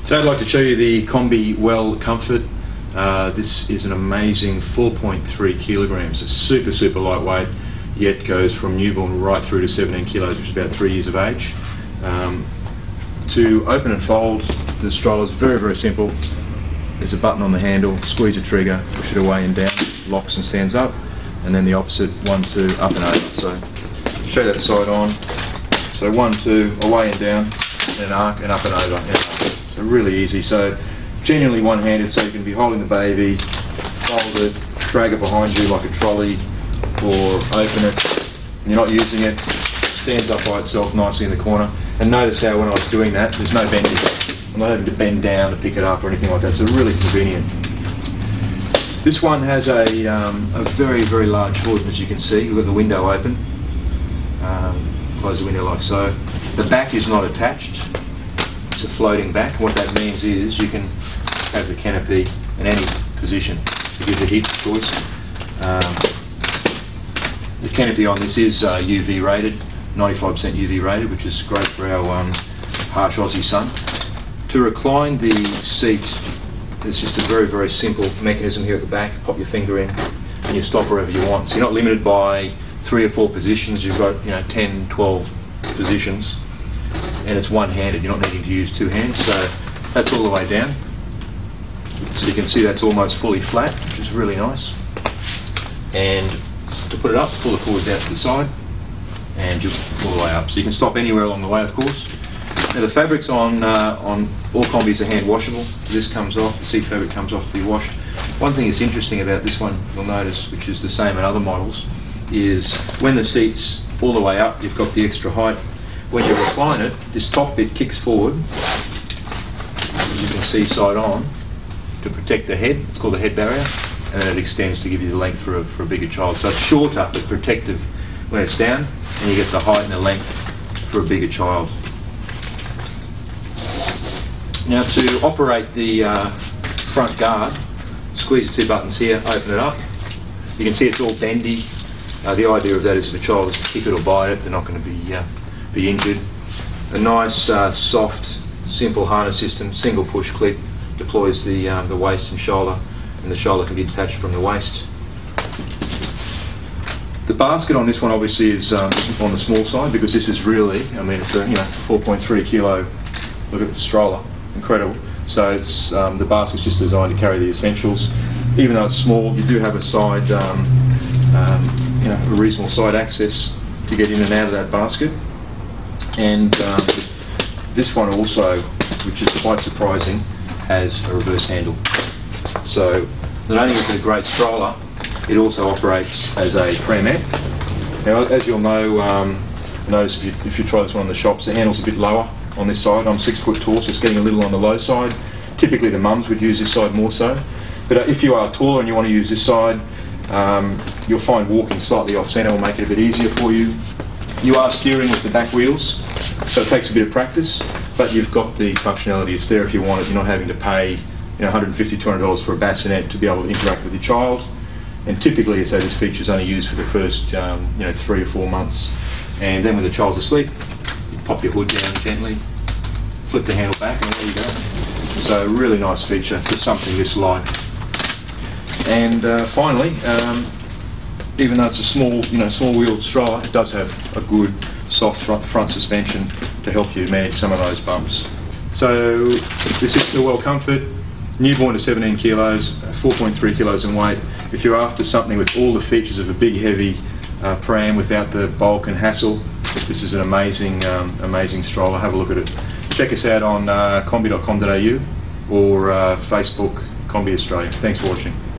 So I'd like to show you the Combi Well Comfort. This is an amazing 4.3 kilograms. It's super lightweight, yet goes from newborn right through to 17 kilos, which is about 3 years of age. To open and fold the stroller is very simple. There's a button on the handle, squeeze the trigger, push it away and down, locks and stands up, and then the opposite, 1, 2, up and over. So show that side on. So 1, 2, away and down, and an arc, and up and over. So really easy. So genuinely one-handed, so you can be holding the baby, fold it, drag it behind you like a trolley, or open it, and you're not using it, stands up by itself nicely in the corner. And notice how when I was doing that, there's no bending. I'm not having to bend down to pick it up or anything like that, so really convenient. This one has a very large hood, as you can see. We've got the window open. Close the window like so. The back is not attached. It's a floating back. What that means is you can have the canopy in any position to give the heat choice. The canopy on this is UV rated, 95% UV rated, which is great for our harsh Aussie sun. To recline the seat, there's just a very simple mechanism here at the back. Pop your finger in and you stop wherever you want. So you're not limited by 3 or 4 positions. You've got 10, 12 positions, and it's one-handed. You're not needing to use 2 hands. So that's all the way down. So you can see that's almost fully flat, which is really nice. And to put it up, pull the cords out to the side, and just pull the way up. So you can stop anywhere along the way, of course. Now the fabrics on all Combis are hand washable. This comes off, the seat fabric comes off to be washed. One thing that's interesting about this one, you'll notice, which is the same in other models, is when the seat's all the way up, you've got the extra height. When you recline it, this top bit kicks forward, as you can see side on, to protect the head. It's called the head barrier, and then it extends to give you the length for a bigger child. So it's shorter but protective when it's down, and you get the height and the length for a bigger child. Now to operate the front guard, squeeze the 2 buttons here, open it up. You can see it's all bendy. The idea of that is if a child is to kick it or bite it, they're not going to be injured. A nice, soft, simple harness system, single push clip, deploys the waist and shoulder, and the shoulder can be detached from the waist. The basket on this one obviously is on the small side, because this is really, it's a 4.3 kilo. Look at the stroller, incredible. So it's the basket's just designed to carry the essentials. Even though it's small, you do have a side, a reasonable side access to get in and out of that basket. And this one also, which is quite surprising, has a reverse handle. So not only is it a great stroller, it also operates as a pram-ette. Now, as you'll know, notice if you try this one in the shops, the handle's a bit lower on this side. I'm 6 foot tall, so it's getting a little on the low side. Typically the mums would use this side more so. But if you are taller and you want to use this side, you'll find walking slightly off centre will make it a bit easier for you. You are steering with the back wheels, so it takes a bit of practice, but you've got the functionality. It's there if you want it. You're not having to pay $150, $200 for a bassinet to be able to interact with your child. And typically, as I say, this feature is only used for the first 3 or 4 months. And then when the child's asleep, you pop your hood down gently, flip the handle back, and there you go. So a really nice feature for something this light. And finally, even though it's a small-wheeled stroller, it does have a good soft front suspension to help you manage some of those bumps. So this is the Well Comfort, newborn to 17 kilos, 4.3 kilos in weight. If you're after something with all the features of a big, heavy pram without the bulk and hassle, this is an amazing stroller. Have a look at it. Check us out on combi.com.au or Facebook Combi Australia. Thanks for watching.